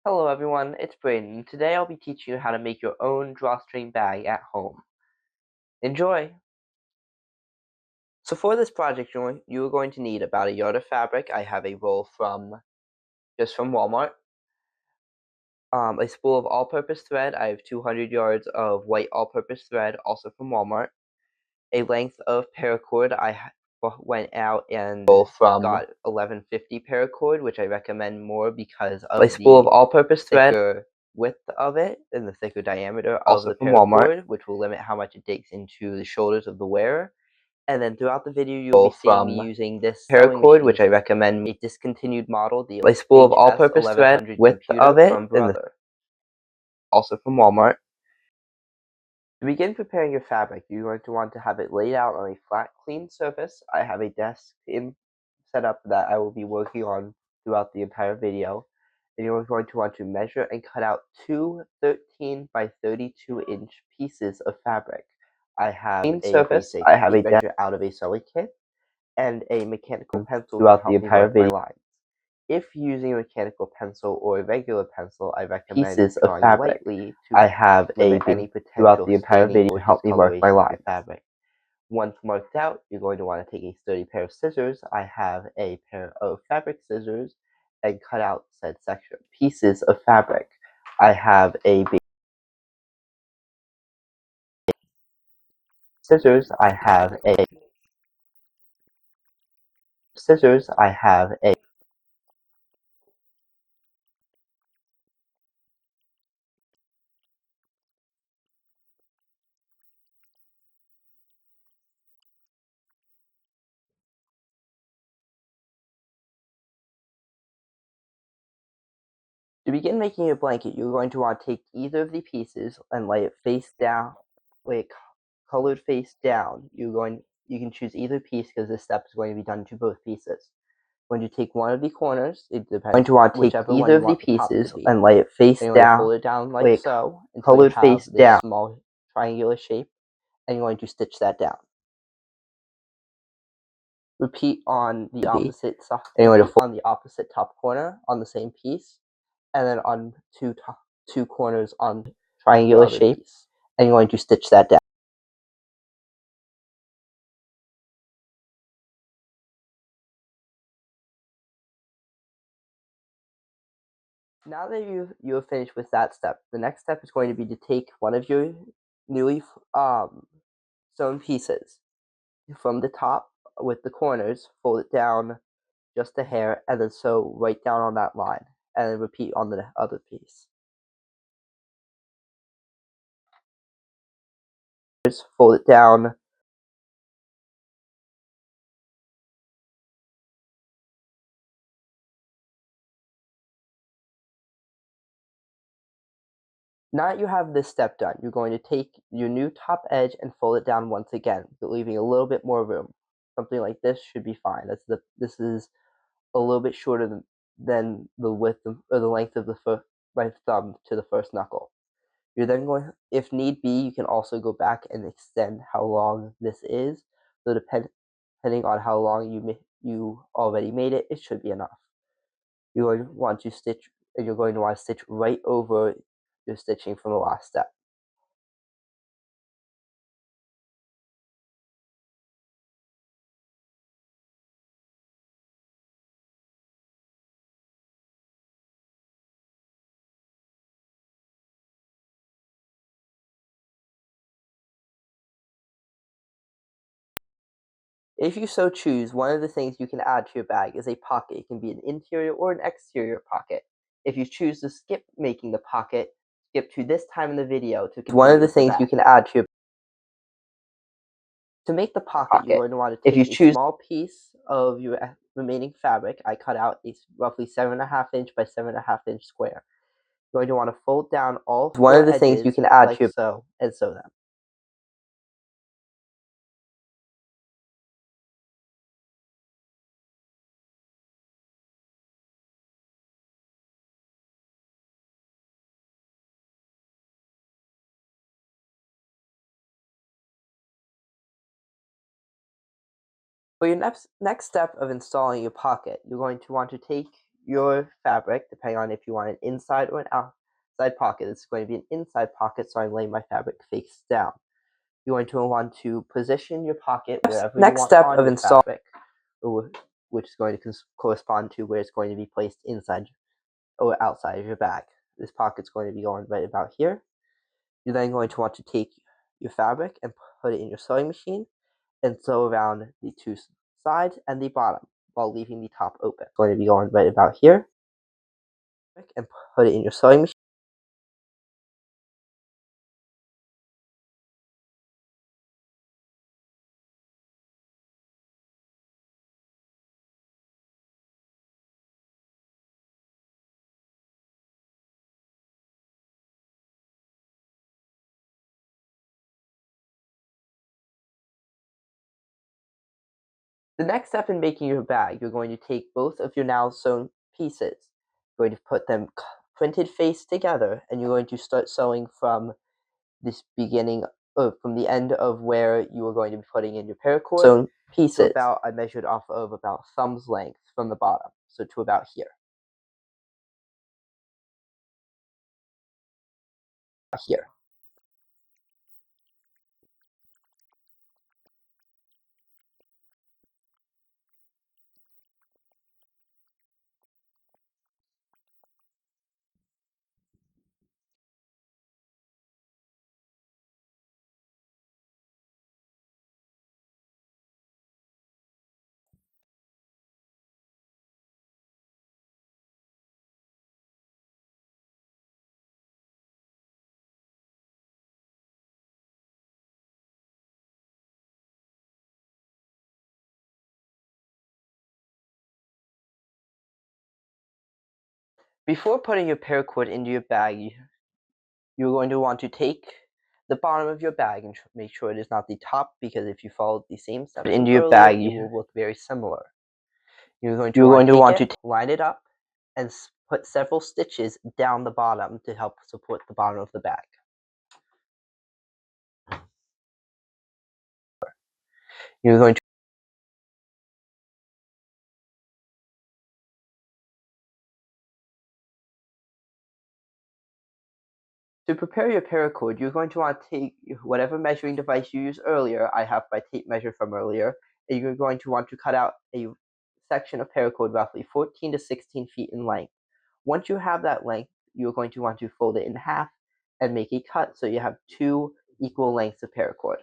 Hello everyone, it's Brayden. Today I'll be teaching you how to make your own drawstring bag at home. Enjoy! So for this project, you are going to need about a yard of fabric. I have a roll from Walmart. A spool of all-purpose thread. I have 200 yards of white all-purpose thread, also from Walmart. A length of paracord. Went out and got 1150 paracord, which I recommend more because of a spool of all-purpose thread, thicker width of it and the thicker diameter also of the paracord, which will limit how much it digs into the shoulders of the wearer. And then throughout the video, you'll be seeing me using this paracord, which I recommend. A discontinued model, the a spool of all-purpose thread, width of it, and also from Walmart. To begin preparing your fabric, you're going to want to have it laid out on a flat, clean surface. I have a desk set up that I will be working on throughout the entire video. And you're going to want to measure and cut out two 13 by 32 inch pieces of fabric. I have a surface. I have a measure out of a sewing kit and a mechanical pencil throughout the entire video. If using a mechanical pencil or a regular pencil, I recommend pieces of fabric. I have a throughout the entire video to help me mark my lines. Fabric. Once marked out, you're going to want to take a sturdy pair of scissors. I have a pair of fabric scissors and cut out said section. Pieces of fabric. I have a big scissors. I have a scissors. I have a To begin making a blanket, you're going to want to take either of the pieces and lay it face down, lay it colored face down. You can choose either piece because this step is going to be done to both pieces. You're going to take one of the corners. It depends. You're going to want to take either of the pieces and lay it face down. Fold it down like so, colored face down. Small triangular shape, and you're going to stitch that down. Repeat on the opposite side. On the opposite top corner on the same piece. And then on two corners on triangular shapes, and you're going to stitch that down. Now that you have finished with that step, the next step is going to be to take one of your newly sewn pieces from the top with the corners, fold it down just a hair, and then sew right down on that line, and then repeat on the other piece. Fold it down. Now that you have this step done, you're going to take your new top edge and fold it down once again, but leaving a little bit more room. Something like this should be fine. This is a little bit shorter than the width or the length of the right thumb to the first knuckle. You're then going, if need be, you can also go back and extend how long this is. So depending on how long you already made it, it should be enough. You're going to want to stitch, and you're going to want to stitch right over your stitching from the last step. If you so choose, one of the things you can add to your bag is a pocket. It can be an interior or an exterior pocket. If you choose to skip making the pocket, skip to this time in the video to continue. One of the things you can add to your to make the pocket, you're going to want to take a small piece of your remaining fabric. I cut out a roughly 7.5 inch by 7.5 inch square. You're going to want to fold down all four edges. One of the things you can add to your sew and sew them. For your next step of installing your pocket, you're going to want to take your fabric, depending on if you want an inside or an outside pocket. It's going to be an inside pocket, so I'm laying my fabric face down. You're going to want to position your pocket wherever you want on your fabric, which is going to correspond to where it's going to be placed inside or outside of your bag. This pocket's going to be going right about here. You're then going to want to take your fabric and put it in your sewing machine and sew around the two sides and the bottom while leaving the top open. It's going to be going right about here and put it in your sewing machine. The next step in making your bag, you're going to take both of your now sewn pieces, you're going to put them printed face together, and you're going to start sewing from this beginning from the end of where you are going to be putting in your paracord sewn pieces. So about, I measured off of about thumb's length from the bottom, so to about here. Here. Before putting your paracord into your bag, you're going to want to take the bottom of your bag and make sure it is not the top, because if you follow the same steps into your bag, it will look very similar. You're going to want to line it up and put several stitches down the bottom to help support the bottom of the bag. You're going to prepare your paracord, you're going to want to take whatever measuring device you used earlier. I have my tape measure from earlier, and you're going to want to cut out a section of paracord roughly 14 to 16 feet in length. Once you have that length, you're going to want to fold it in half and make a cut so you have two equal lengths of paracord.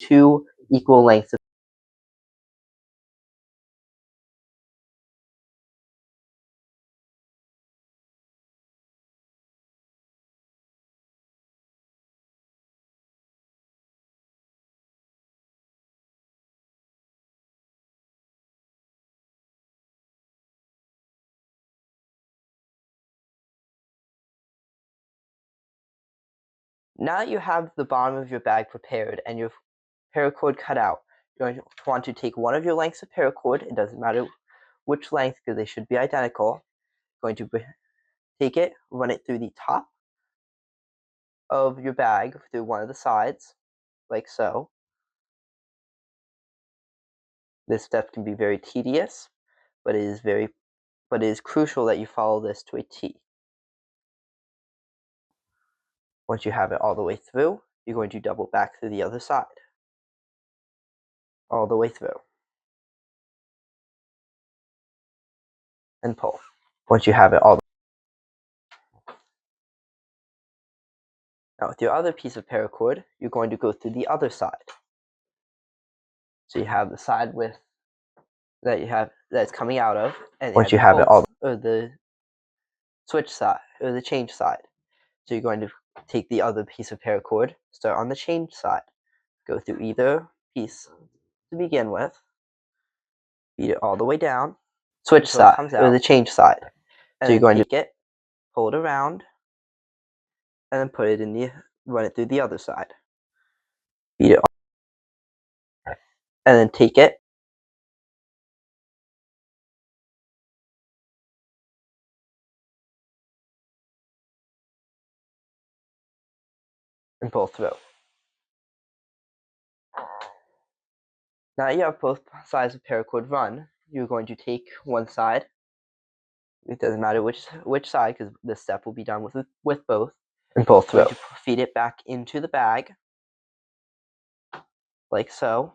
Two equal lengths of Now that you have the bottom of your bag prepared and your paracord cut out, you're going to want to take one of your lengths of paracord. It doesn't matter which length because they should be identical. You're going to take it, run it through the top of your bag, through one of the sides, like so. This step can be very tedious, but it is crucial that you follow this to a T. Once you have it all the way through, you're going to double back through the other side, all the way through, and pull. Once you have it all. Now with your other piece of paracord, you're going to go through the other side. So you have the side width that's coming out of, and once you have it all, or the switch side, or the change side. So you're going to take the other piece of paracord, start on the change side, go through either piece to begin with, beat it all the way down, switch side, or the change side. So you're going to take it, pull it around, and then put it in run it through the other side. Beat it all, and then take it, and pull through. Now you have both sides of paracord run. You're going to take one side. It doesn't matter which side, because this step will be done with both. And pull through. You're going to feed it back into the bag, like so.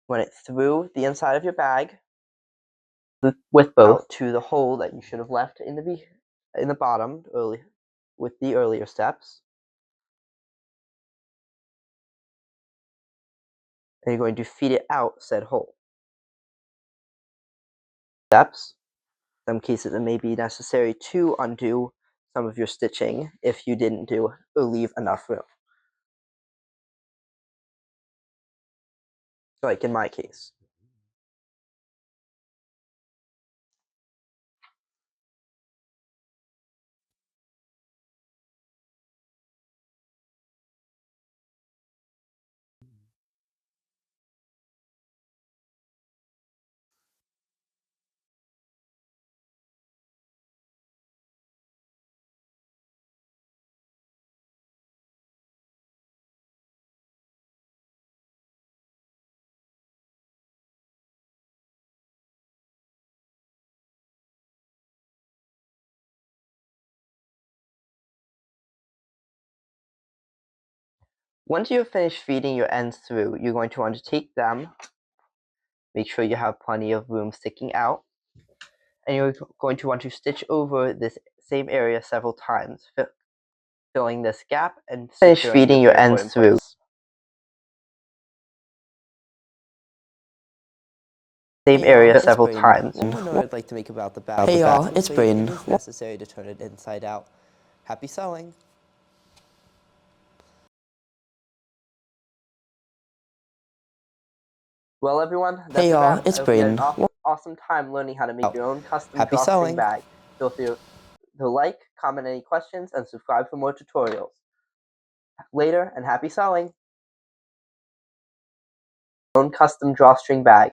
Run it through the inside of your bag, with both, out to the hole that you should have left in the bottom with the earlier steps. And you're going to feed it out said hole. Steps. In some cases, it may be necessary to undo some of your stitching if you didn't do or leave enough room. Like in my case. Once you have finished feeding your ends through, you're going to want to take them, make sure you have plenty of room sticking out, and you're going to want to stitch over this same area several times, filling this gap and finish feeding your ends through. Same area several times. One more note I'd like to make about the bag. Hey y'all, it's Braden. It's necessary to turn it inside out. Happy sewing! Well, everyone, that's hey y'all, it's Braden. Awesome time learning how to make your own custom drawstring bag. Feel free to like, comment any questions, and subscribe for more tutorials. Later, and happy sewing! Own custom drawstring bag.